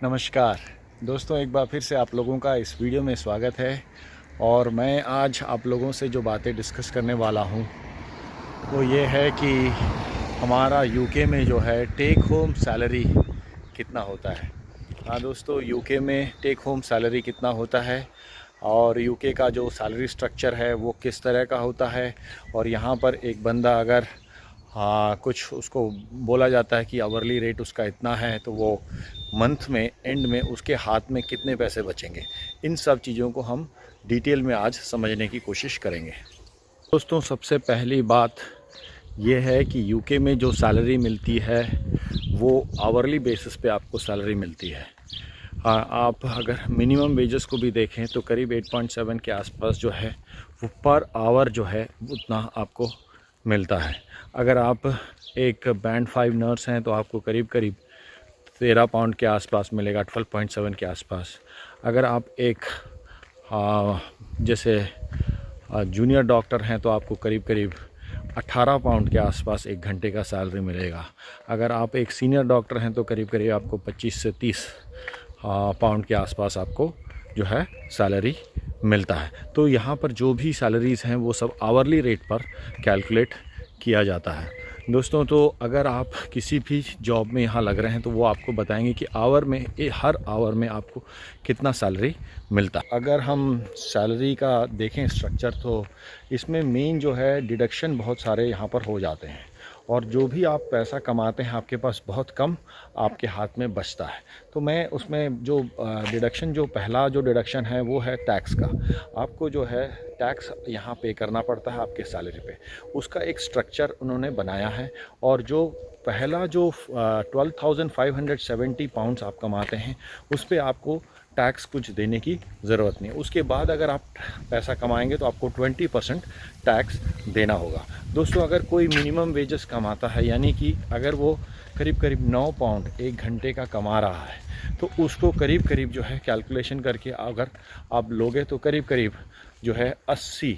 नमस्कार दोस्तों, एक बार फिर से आप लोगों का इस वीडियो में स्वागत है। और मैं आज आप लोगों से जो बातें डिस्कस करने वाला हूं वो ये है कि हमारा यूके में जो है टेक होम सैलरी कितना होता है। हाँ दोस्तों, यूके में टेक होम सैलरी कितना होता है और यूके का जो सैलरी स्ट्रक्चर है वो किस तरह का होता है। और यहाँ पर एक बंदा अगर कुछ उसको बोला जाता है कि आवरली रेट उसका इतना है, तो वो मंथ में एंड में उसके हाथ में कितने पैसे बचेंगे, इन सब चीज़ों को हम डिटेल में आज समझने की कोशिश करेंगे। दोस्तों, सबसे पहली बात ये है कि यूके में जो सैलरी मिलती है वो आवरली बेसिस पे आपको सैलरी मिलती है। आप अगर मिनिमम वेजेस को भी देखें तो करीब 8.7 के आसपास जो है वो पर आवर जो है उतना आपको मिलता है। अगर आप एक बैंड 5 नर्स हैं तो आपको करीब 13 पाउंड के आसपास मिलेगा, 12.7 के आसपास। अगर आप एक जैसे जूनियर डॉक्टर हैं तो आपको करीब 18 पाउंड के आसपास एक घंटे का सैलरी मिलेगा। अगर आप एक सीनियर डॉक्टर हैं तो करीब आपको 25 से 30 पाउंड के आसपास आपको जो है सैलरी मिलता है। तो यहाँ पर जो भी सैलरीज़ हैं वो सब आवरली रेट पर कैलकुलेट किया जाता है। दोस्तों, तो अगर आप किसी भी जॉब में यहाँ लग रहे हैं तो वो आपको बताएंगे कि हर आवर में आपको कितना सैलरी मिलता है। अगर हम सैलरी का देखें स्ट्रक्चर तो इसमें मेन जो है डिडक्शन बहुत सारे यहाँ पर हो जाते हैं और जो भी आप पैसा कमाते हैं आपके पास बहुत कम आपके हाथ में बचता है। तो मैं उसमें जो डिडक्शन, जो पहला जो डिडक्शन है वो है टैक्स का। आपको जो है टैक्स यहाँ पे करना पड़ता है आपके सैलरी पे। उसका एक स्ट्रक्चर उन्होंने बनाया है और जो पहला जो 12,570 पाउंड्स आप कमाते हैं उस पर आपको टैक्स कुछ देने की ज़रूरत नहीं है। उसके बाद अगर आप पैसा कमाएंगे तो आपको 20% टैक्स देना होगा। दोस्तों, अगर कोई मिनिमम वेजेस कमाता है, यानी कि अगर वो करीब 9 पाउंड एक घंटे का कमा रहा है, तो उसको करीब जो है कैलकुलेशन करके अगर आप लोगे तो करीब जो है 80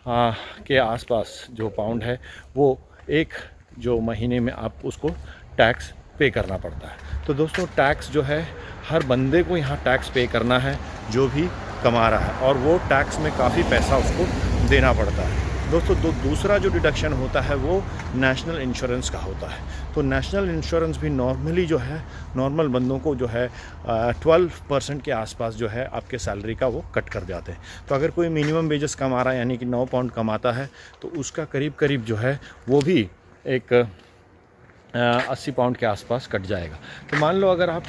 के आसपास जो पाउंड है वो एक जो महीने में आप उसको टैक्स पे करना पड़ता है। तो दोस्तों, टैक्स जो है हर बंदे को यहाँ टैक्स पे करना है जो भी कमा रहा है, और वो टैक्स में काफ़ी पैसा उसको देना पड़ता है। दोस्तों, दूसरा जो डिडक्शन होता है वो नेशनल इंश्योरेंस का होता है। तो नेशनल इंश्योरेंस भी नॉर्मली जो है नॉर्मल बंदों को जो है 12% के आसपास जो है आपके सैलरी का वो कट कर जाते हैं। तो अगर कोई मिनिमम वेजेस कमा रहा है यानी कि 9 पाउंड कमाता है तो उसका करीब जो है वो भी एक 80 पाउंड के आसपास कट जाएगा। तो मान लो अगर आप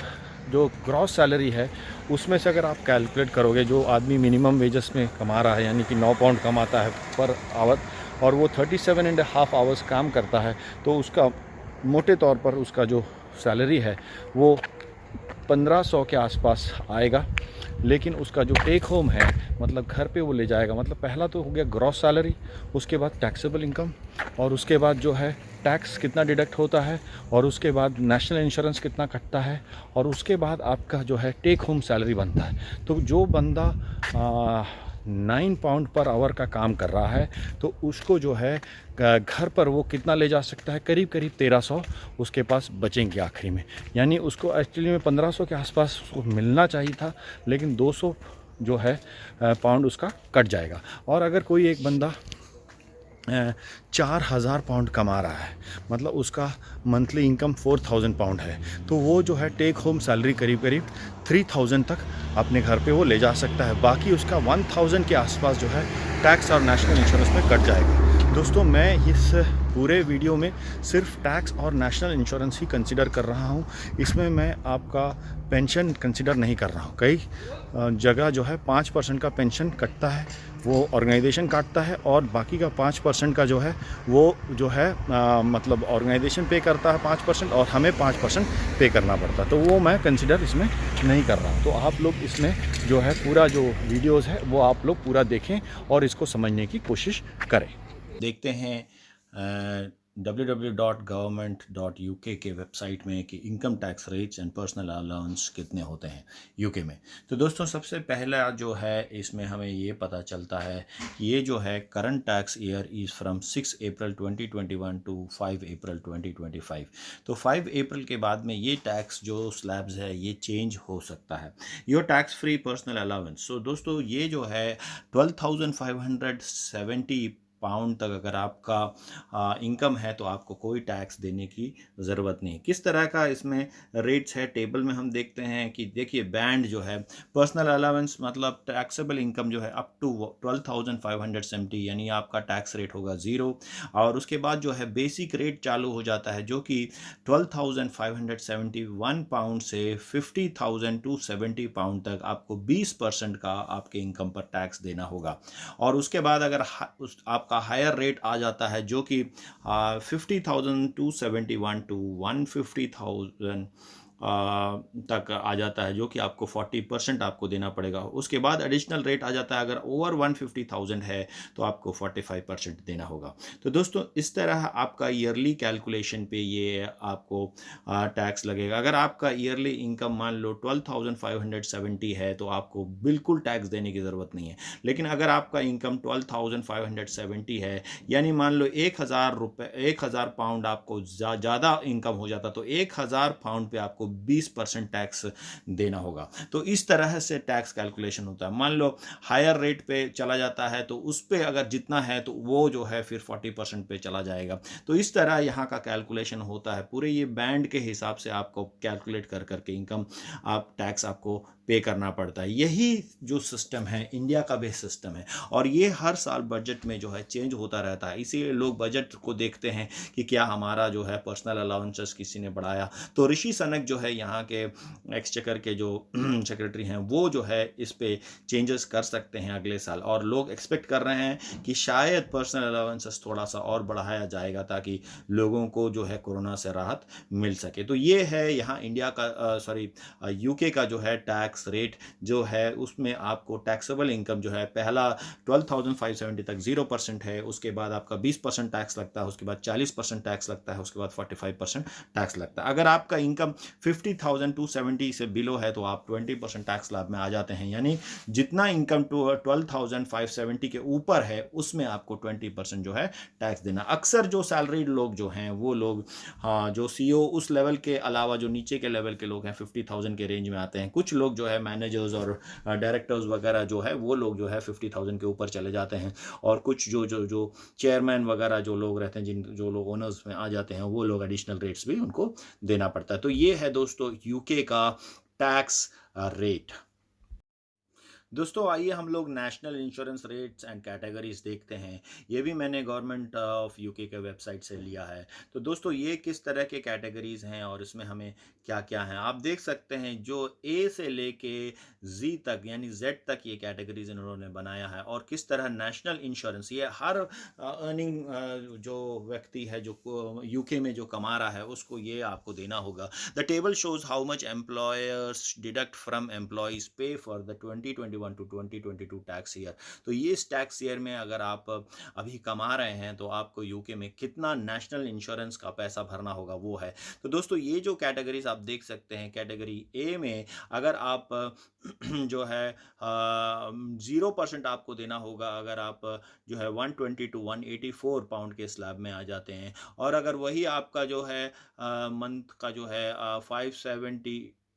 जो ग्रॉस सैलरी है उसमें से अगर आप कैलकुलेट करोगे, जो आदमी मिनिमम वेजेस में कमा रहा है यानी कि 9 पाउंड कमाता है पर आवर और वो 37.5 आवर्स काम करता है, तो उसका मोटे तौर पर उसका जो सैलरी है वो 1500 के आसपास आएगा। लेकिन उसका जो टेक होम है, मतलब घर पे वो ले जाएगा, मतलब पहला तो हो गया ग्रॉस सैलरी, उसके बाद टैक्सेबल इनकम, और उसके बाद जो है टैक्स कितना डिडक्ट होता है, और उसके बाद नेशनल इंश्योरेंस कितना कटता है, और उसके बाद आपका जो है टेक होम सैलरी बनता है। तो जो बंदा 9 पाउंड पर आवर का काम कर रहा है तो उसको जो है घर पर वो कितना ले जा सकता है, करीब 1300 उसके पास बचेंगे आखिरी में। यानी उसको एक्चुअली में 1500 के आसपास उसको मिलना चाहिए था, लेकिन 200 जो है पाउंड उसका कट जाएगा। और अगर कोई एक बंदा 4000 पाउंड कमा रहा है, मतलब उसका मंथली इनकम 4000 पाउंड है, तो वो जो है टेक होम सैलरी करीब 3000 तक अपने घर पे वो ले जा सकता है। बाकी उसका 1000 के आसपास जो है टैक्स और नेशनल इंश्योरेंस में कट जाएगा। दोस्तों, मैं इस पूरे वीडियो में सिर्फ टैक्स और नेशनल इंश्योरेंस ही कंसिडर कर रहा हूँ। इसमें मैं आपका पेंशन कंसिडर नहीं कर रहा हूँ। कई जगह जो है 5% का पेंशन कटता है, वो ऑर्गेनाइजेशन काटता है, और बाकी का 5% का जो है वो जो है मतलब ऑर्गेनाइजेशन पे करता है 5% और हमें 5% पे करना पड़ता है। तो वो मैं कंसिडर इसमें नहीं कर रहा हूँ। तो आप लोग इसमें जो है पूरा जो वीडियोज़ है वो आप लोग पूरा देखें और इसको समझने की कोशिश करें। देखते हैं www.government.uk के वेबसाइट में कि income tax rates and personal allowance कितने होते हैं यूके में। तो दोस्तों सबसे पहला जो है इसमें हमें ये पता चलता है कि ये जो है current tax year is from 6 April 2021 to 5 April 2025। तो 5 अप्रैल के बाद में ये टैक्स जो स्लैब्स है ये चेंज हो सकता है। Your tax free personal allowance, so दोस्तों ये जो है 12,570 पाउंड तक अगर आपका इनकम है तो आपको कोई टैक्स देने की ज़रूरत नहीं। किस तरह का इसमें रेट्स है टेबल में हम देखते हैं कि देखिए बैंड जो है पर्सनल अलाउंस मतलब टैक्सेबल इनकम जो है अप टू 12,570 यानी आपका टैक्स रेट होगा ज़ीरो। और उसके बाद जो है बेसिक रेट चालू हो जाता है जो कि 12,571 पाउंड से 50,270 पाउंड तक आपको 20% का आपके इनकम पर टैक्स देना होगा। और उसके बाद अगर आपका हायर रेट आ जाता है जो कि 50,271 टू 150,000 तक आ जाता है जो कि आपको 40% आपको देना पड़ेगा। उसके बाद एडिशनल रेट आ जाता है अगर ओवर 150,000 है तो आपको 45% देना होगा। तो दोस्तों इस तरह आपका ईयरली कैलकुलेशन पे ये आपको टैक्स लगेगा। अगर आपका ईयरली इनकम मान लो 12,570 है तो आपको बिल्कुल टैक्स देने की ज़रूरत नहीं है। लेकिन अगर आपका इनकम 12,570 है यानी मान लो 1,000 पाउंड आपको ज़्यादा इनकम हो जाता तो 1,000 पाउंड पे आपको 20% टैक्स देना होगा। तो इस तरह से टैक्स कैलकुलेशन होता है। मान लो हायर रेट पे चला जाता है तो उस पे अगर जितना है तो वो जो है फिर 40% पे चला जाएगा। तो इस तरह यहाँ का कैलकुलेशन होता है। पूरे ये बैंड के हिसाब से आपको कैलकुलेट कर करके इनकम आप टैक्स आपको पे करना पड़ता है। यही जो सिस्टम है इंडिया का भी सिस्टम है और ये हर साल बजट में जो है चेंज होता रहता है। इसीलिए लोग बजट को देखते हैं कि क्या हमारा जो है पर्सनल अलाउंसेस किसी ने बढ़ाया। तो ऋषि सनक जो है यहाँ के एक्सचेकर के जो सेक्रेटरी हैं वो जो है इस पे चेंजेस कर सकते हैं अगले साल और लोग एक्सपेक्ट कर रहे हैं कि शायद पर्सनल अलाउंसेस थोड़ा सा और बढ़ाया जाएगा ताकि लोगों को जो है कोरोना से राहत मिल सके। तो ये है यहाँ इंडिया का यूके का जो है टैक्स रेट जो है उसमें आपको टैक्सेबल इनकम जो है पहला 12,570 तक 0% है। उसके बाद आपका 20% टैक्स लगता है, उसके बाद 40% टैक्स लगता है, उसके बाद 45% टैक्स लगता है। अगर आपका इनकम 50,270 से बिलो है तो आप 20% टैक्स स्लैब में आ जाते हैं। यानी जितना इनकम 12,570 के ऊपर है उसमें आपको 20% जो है टैक्स देना। अक्सर जो सैलरीड लोग जो हैं वो लोग हाँ जो सीईओ उस लेवल के अलावा जो नीचे के लेवल के लोग हैं 50,000 के रेंज में आते हैं। कुछ लोग जो है मैनेजर्स और डायरेक्टर्स वगैरह जो है वो लोग जो है 50,000 के ऊपर चले जाते हैं। और कुछ जो जो जो चेयरमैन वगैरह जो लोग रहते हैं जो लोग ओनर्स में आ जाते हैं वो लोग एडिशनल रेट्स भी उनको देना पड़ता है। तो ये है दोस्तों यूके का टैक्स रेट। दोस्तों आइए हम लोग national insurance rates and categories देखते हैं। ये भी मैंने गवर्नमेंट ऑफ यूके के वेबसाइट से लिया है। तो दोस्तों ये किस तरह के कैटेगरीज हैं और इसमें हमें क्या क्या है आप देख सकते हैं। जो ए से लेके जी तक यानी जेड तक ये कैटेगरीज इन्होंने बनाया है और किस तरह नेशनल इंश्योरेंस ये हर अर्निंग जो व्यक्ति है जो यूके में जो कमा रहा है उसको ये आपको देना होगा। The table shows how much employers deduct from employees pay for the 2021 to 2022 tax year. तो ये इस टैक्स ईयर में अगर आप अभी कमा रहे हैं तो आपको यूके में कितना नेशनल इंश्योरेंस का पैसा भरना होगा वो है। तो दोस्तों ये जो कैटेगरीज आप देख सकते हैं कैटेगरी ए में अगर आप जो है 0% आपको देना होगा अगर आप जो है 120 टू 184 पाउंड के स्लैब में आ जाते हैं। और अगर वही आपका जो है मंथ का जो है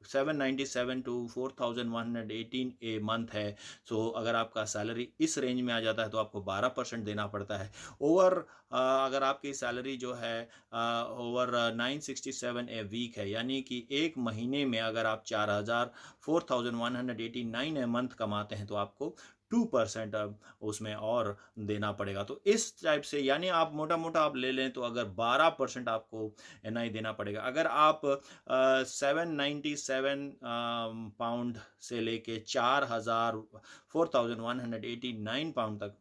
797 टू 4,118 ए मंथ है। सो अगर आपका सैलरी इस रेंज में आ जाता है तो आपको 12% देना पड़ता है। ओवर अगर आपकी सैलरी जो है ओवर 967 ए वीक है यानी कि एक महीने में अगर आप 4,189 ए मंथ कमाते हैं तो आपको 2% अब उसमें और देना पड़ेगा। तो इस टाइप से यानी आप मोटा मोटा आप ले लें तो अगर 12% आपको एनआई देना पड़ेगा। अगर आप 797 पाउंड से लेके 4,189 पाउंड तक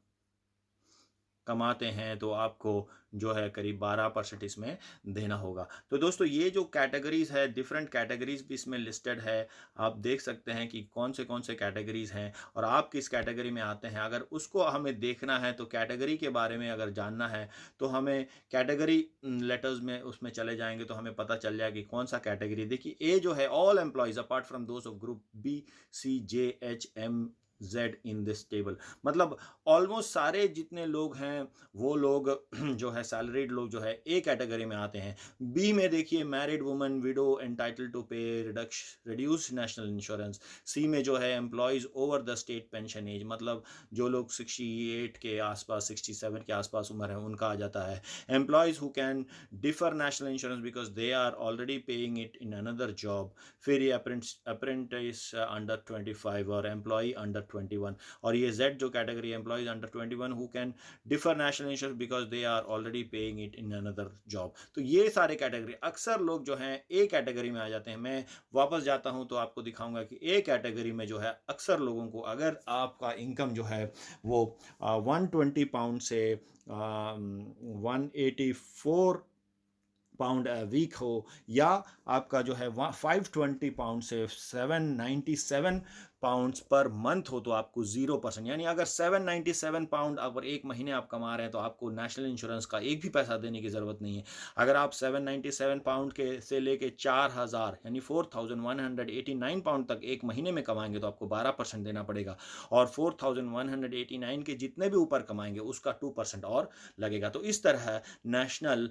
कमाते हैं तो आपको जो है करीब 12% इसमें देना होगा। तो दोस्तों ये जो कैटेगरीज़ है, डिफरेंट कैटेगरीज़ भी इसमें लिस्टेड है। आप देख सकते हैं कि कौन से कैटेगरीज़ हैं और आप किस कैटेगरी में आते हैं। अगर उसको हमें देखना है तो कैटेगरी के बारे में अगर जानना है तो हमें कैटेगरी लेटर्स में उसमें चले जाएँगे तो हमें पता चल जाएगा कि कौन-सा कैटेगरी। देखिए ए जो है all employees apart from those of group B, C, J, H, M, Z in this table, मतलब ऑलमोस्ट सारे जितने लोग हैं वो लोग जो है सैलरीड लोग जो है ए कैटेगरी में आते हैं। बी में देखिए married woman, widow, entitle to pay reduced national insurance. C में जो है employees over the state pension age, मतलब जो लोग 68 के आसपास 67 के आसपास उम्र है उनका आ जाता है। Employees who can defer national insurance because they are already paying it in another job. फिर ये अप्रेंटिस अंडर 25 और एम्प्लॉय अंडर 21। और ये Z जो category employees under 21 who can defer national insurance because they are already paying it in another job. तो ये सारे category अक्सर लोग जो हैं ए कैटेगरी में आ जाते हैं। मैं वापस जाता हूं तो आपको दिखाऊंगा कि ए कैटेगरी में जो है अक्सर लोगों को, अगर आपका इनकम जो है वो 120 पाउंड से 184 पाउंड वीक हो, या आपका जो है 520 पाउंड से 797 पाउंड्स पर मंथ हो, तो आपको 0%, यानी अगर 797 पाउंड अगर एक महीने आप कमा रहे हैं तो आपको नेशनल इंश्योरेंस का एक भी पैसा देने की ज़रूरत नहीं है। अगर आप 797 पाउंड के से लेके 4000 यानी 4189 पाउंड तक एक महीने में कमाएंगे तो आपको 12% देना पड़ेगा, और 4189 के जितने भी ऊपर कमाएंगे उसका 2% और लगेगा। तो इस तरह नेशनल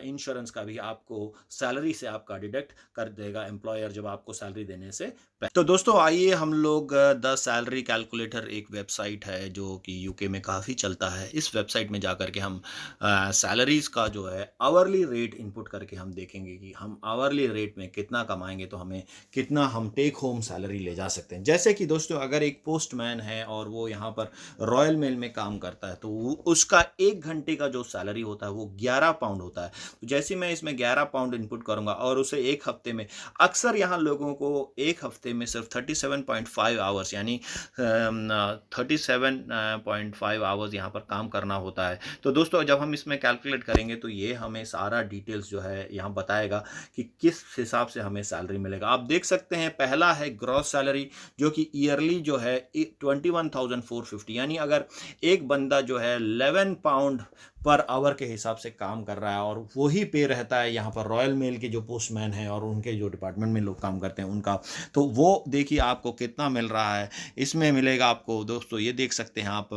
इंश्योरेंस का भी आपको सैलरी से आपका डिडक्ट कर देगा एम्प्लॉयर जब आपको सैलरी देने से पहले। तो दोस्तों आइए हम लोग द सैलरी कैलकुलेटर एक वेबसाइट है जो कि यूके में काफ़ी चलता है। इस वेबसाइट में जाकर के हम सैलरीज का जो है आवरली रेट इनपुट करके हम देखेंगे कि हम आवरली रेट में कितना कमाएंगे तो हमें कितना हम टेक होम सैलरी ले जा सकते हैं। जैसे कि दोस्तों अगर एक पोस्टमैन है और वो यहाँ पर रॉयल मेल में काम करता है तो उसका 1 घंटे का जो सैलरी होता है वो 11 पाउंड होता है। तो जैसे मैं इसमें 11 पाउंड इनपुट करूंगा और उसे एक हफ्ते में, अक्सर यहाँ लोगों को एक हफ्ते में सिर्फ 37.5 आवर्स यानी 37.5 आवर्स यहाँ पर काम करना होता है। तो दोस्तों जब हम इसमें कैलकुलेट करेंगे तो ये हमें सारा डिटेल्स जो है यहाँ बताएगा कि किस हिसाब से हमें सैलरी मिलेगा। आप देख सकते हैं पहला है ग्रॉस सैलरी जो कि ईयरली जो है 21,450, यानी अगर एक बंदा जो है 11 पाउंड पर आवर के हिसाब से काम कर रहा है और वही पे रहता है यहाँ पर रॉयल मेल के जो पोस्टमैन हैं और उनके जो डिपार्टमेंट में लोग काम करते हैं उनका, तो वो देखिए आपको कितना मिल रहा है। इसमें मिलेगा आपको दोस्तों, ये देख सकते हैं आप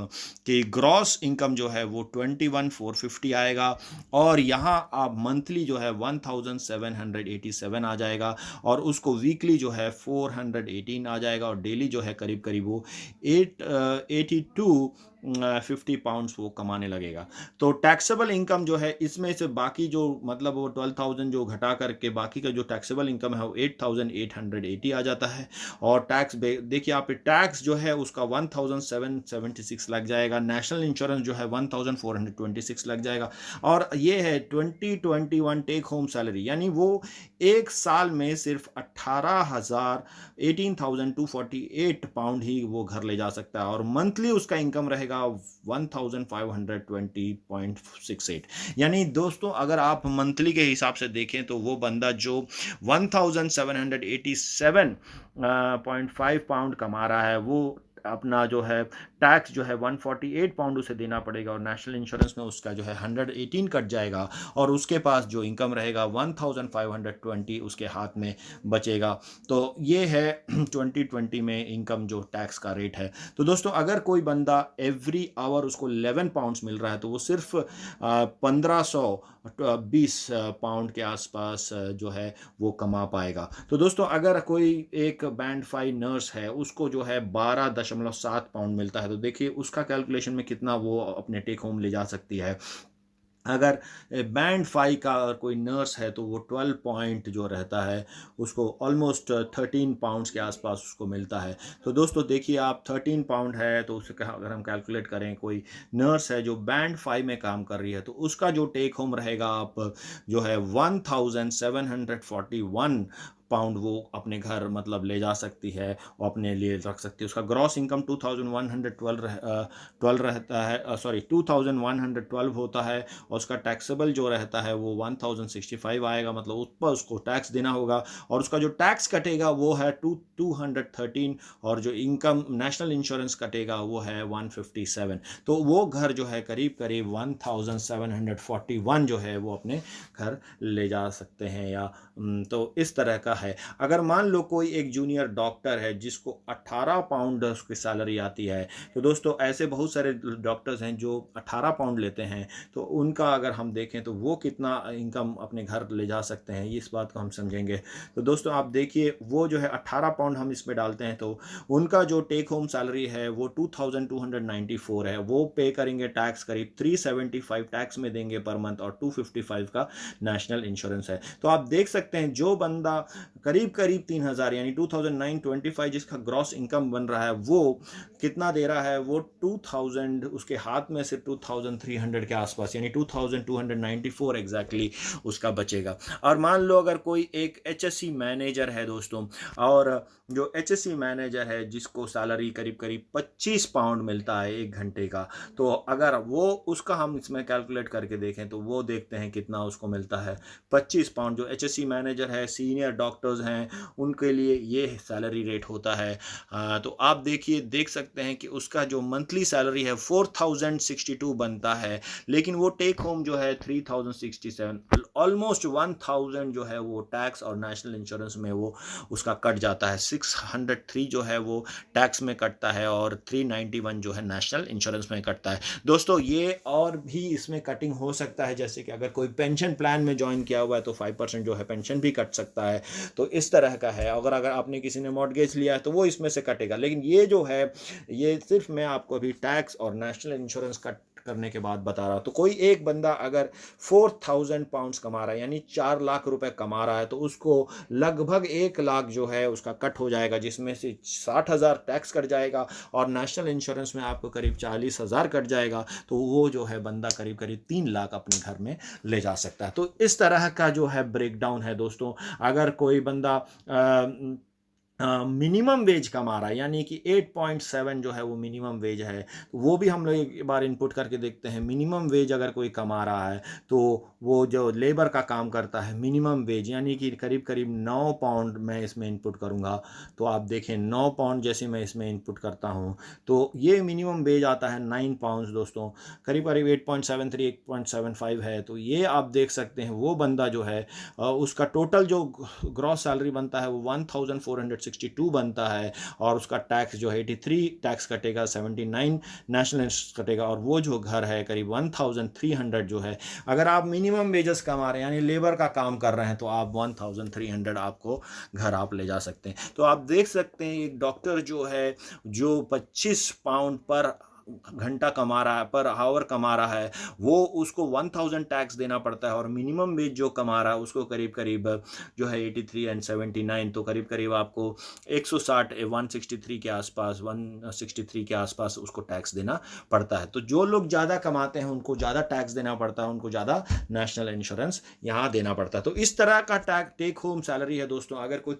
कि ग्रॉस इनकम जो है वो 21,450 आएगा, और यहाँ आप मंथली जो है 1,787 आ जाएगा, और उसको वीकली जो है 418 आ जाएगा, और डेली जो है करीब करीब वो 88250 पाउंड्स वो कमाने लगेगा। तो टैक्सेबल इनकम जो है इसमें से बाकी जो मतलब वो 12,000 जो घटा करके बाकी का जो टैक्सेबल इनकम है वो 8,880 आ जाता है। और टैक्स देखिए आप टैक्स जो है उसका 1,776 लग जाएगा, नेशनल इंश्योरेंस जो है 1,426 लग जाएगा, और ये है 2021 टेक होम सैलरी, यानी वो एक साल में सिर्फ 18,248 पाउंड ही वो घर ले जा सकता है, और मंथली उसका इनकम रहेगा 1,520.68। यानी दोस्तों अगर आप मंथली के हिसाब से देखें तो वो बंदा जो 1,787.5 पाउंड कमा रहा है वो अपना जो है टैक्स जो है 148 पाउंड उसे देना पड़ेगा, और नेशनल इंश्योरेंस में उसका जो है 118 कट जाएगा, और उसके पास जो इनकम रहेगा 1,520 उसके हाथ में बचेगा। तो ये है 2020 में इनकम जो टैक्स का रेट है। तो दोस्तों अगर कोई बंदा एवरी आवर उसको 11 पाउंड्स मिल रहा है तो वो सिर्फ 1520 पाउंड के आसपास जो है वो कमा पाएगा। तो दोस्तों अगर कोई एक बैंड 5 नर्स है उसको जो है 12.7 पाउंड मिलता है, तो देखिए उसका कैलकुलेशन में कितना वो अपने टेक होम ले जा सकती है। अगर बैंड 5 का कोई नर्स है तो वो 12 पॉइंट जो रहता है उसको ऑलमोस्ट 13 पाउंड्स के आसपास उसको मिलता है। तो दोस्तों देखिए आप 13 पाउंड है तो उससे अगर हम कैलकुलेट करें कोई नर्स है जो बैंड 5 में काम कर रही है तो उसका जो टेक होम रहेगा आप जो है 1,741 पाउंड वो अपने घर मतलब ले जा सकती है और अपने लिए रख सकती है। उसका ग्रॉस इनकम 12 रहता है, सॉरी 2112 होता है, और उसका टैक्सेबल जो रहता है वो 1065 आएगा, मतलब उस पर उसको टैक्स देना होगा, और उसका जो टैक्स कटेगा वो है 213, और जो इनकम नेशनल इंश्योरेंस कटेगा वो है 157। तो वो घर जो है करीब करीब 1741 जो है वो अपने घर ले जा सकते हैं, या तो इस तरह का है। अगर मान लो कोई एक जूनियर डॉक्टर है जिसको 18 पाउंड उसकी सैलरी आती है, तो दोस्तों ऐसे बहुत सारे डॉक्टर्स हैं जो 18 पाउंड लेते हैं, तो उनका अगर हम देखें तो वो कितना इनकम अपने घर ले जा सकते हैं, इस बात को हम समझेंगे। तो दोस्तों आप देखिए, वो जो है 18 पाउंड हम इसमें डालते हैं तो उनका जो टेक होम सैलरी है वो 2294 है। वो पे करेंगे टैक्स करीब 375 टैक्स में देंगे पर मंथ, और 255 का नेशनल इंश्योरेंस है। तो आप देख सकते हैं जो बंदा करीब करीब 3000 यानी 2925 जिसका ग्रॉस इनकम बन रहा है, वो कितना दे रहा है, वो 2000 उसके हाथ में से 2300 के आसपास यानी 2294 एग्जैक्टली उसका बचेगा। और मान लो अगर कोई एक HSC मैनेजर है दोस्तों, और जो HSC मैनेजर है जिसको सैलरी करीब करीब 25 पाउंड मिलता है एक घंटे का, तो अगर वो उसका हम इसमें कैलकुलेट करके देखें तो वो देखते हैं कितना उसको मिलता है, 25 पाउंड। जो HSC मैनेजर है, सीनियर डॉक्टर्स हैं, उनके लिए ये सैलरी रेट होता है। तो आप देख सकते हैं कि उसका जो मंथली सैलरी है 4062 बनता है, लेकिन वो टेक होम जो है 3067, ऑलमोस्ट 1000 जो है वो टैक्स और नेशनल इंश्योरेंस में वो उसका कट जाता है। 603 जो है वो टैक्स में कटता है, और 391 जो है नेशनल इंश्योरेंस में कटता है। दोस्तों ये और भी इसमें कटिंग हो सकता है, जैसे कि अगर कोई पेंशन प्लान में ज्वाइन किया हुआ है तो 5% जो है पेंशन भी कट सकता है। तो इस तरह का है। अगर आपने किसी ने मॉर्गेज लिया है तो वो इसमें से कटेगा, लेकिन ये जो है ये सिर्फ मैं आपको अभी टैक्स और नेशनल इंश्योरेंस कट करने के बाद बता रहा हूं। तो कोई एक बंदा अगर 4000 पाउंड्स कमा रहा है यानी 4 लाख रुपए कमा रहा है, तो उसको लगभग 1 लाख जो है उसका कट हो जाएगा, जिसमें से 60,000 टैक्स कट जाएगा और नेशनल इंश्योरेंस में आपको करीब 40,000 कट जाएगा। तो वो जो है बंदा करीब करीब 3 लाख अपने घर में ले जा सकता है। तो इस तरह का जो है ब्रेकडाउन है दोस्तों। अगर कोई बंदा मिनिमम वेज कमा रहा है यानी कि 8.7 जो है वो मिनिमम वेज है, वो भी हम लोग एक बार इनपुट करके देखते हैं। मिनिमम वेज अगर कोई कमा रहा है तो वो जो लेबर का काम करता है, मिनिमम वेज यानी कि करीब करीब 9 पाउंड मैं इसमें इनपुट करूंगा। तो आप देखें 9 पाउंड जैसे मैं इसमें इनपुट करता हूं तो ये मिनिमम वेज आता है 9 पाउंड दोस्तों, करीब करीब 8.73 8.75 है। तो ये आप देख सकते हैं वो बंदा जो है उसका टोटल जो ग्रॉस सैलरी बनता है वो 1462 बनता है, और उसका टैक्स जो है 83 टैक्स कटेगा, 79 नेशनल इंश्योरेंस कटेगा, और वो जो घर है करीब 1300 जो है। अगर आप मिनिमम वेजेस कमा रहे हैं यानी लेबर का काम कर रहे हैं तो आप 1300 आपको घर आप ले जा सकते हैं। तो आप देख सकते हैं एक डॉक्टर जो है जो 25 पाउंड पर घंटा कमा रहा है, पर आवर कमा रहा है, वो उसको 1000 टैक्स देना पड़ता है, और मिनिमम वेज जो कमा रहा है उसको करीब करीब जो है 83 एंड 79 तो करीब करीब आपको 160 163 के आसपास 163 के आसपास उसको टैक्स देना पड़ता है। तो जो लोग ज़्यादा कमाते हैं उनको ज़्यादा टैक्स देना पड़ता है, उनको ज़्यादा नेशनल इंश्योरेंस यहाँ देना पड़ता है। तो इस तरह का टेक होम सैलरी है दोस्तों। अगर कोई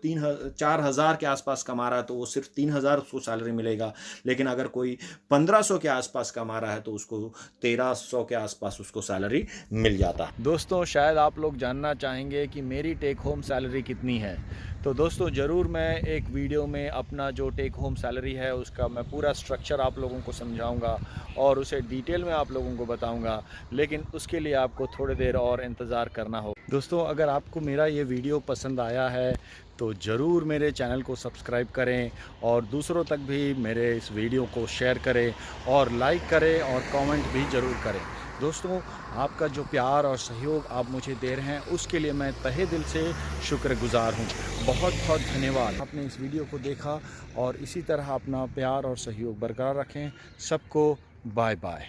4,000 के आसपास कमा रहा है तो वो सिर्फ 3,000 उसको सैलरी मिलेगा, लेकिन अगर कोई 1500 के आसपास कमा रहा है तो उसको 1300 के आसपास उसको सैलरी मिल जाता है। दोस्तों शायद आप लोग जानना चाहेंगे कि मेरी टेक होम सैलरी कितनी है। तो दोस्तों ज़रूर मैं एक वीडियो में अपना जो टेक होम सैलरी है उसका मैं पूरा स्ट्रक्चर आप लोगों को समझाऊंगा और उसे डिटेल में आप लोगों को बताऊंगा, लेकिन उसके लिए आपको थोड़ी देर और इंतज़ार करना हो। दोस्तों अगर आपको मेरा ये वीडियो पसंद आया है तो ज़रूर मेरे चैनल को सब्सक्राइब करें और दूसरों तक भी मेरे इस वीडियो को शेयर करें और लाइक करें और कमेंट भी ज़रूर करें। दोस्तों आपका जो प्यार और सहयोग आप मुझे दे रहे हैं उसके लिए मैं तहे दिल से शुक्रगुजार हूँ। बहुत बहुत धन्यवाद। आपने इस वीडियो को देखा और इसी तरह अपना प्यार और सहयोग बरकरार रखें। सबको बाय बाय।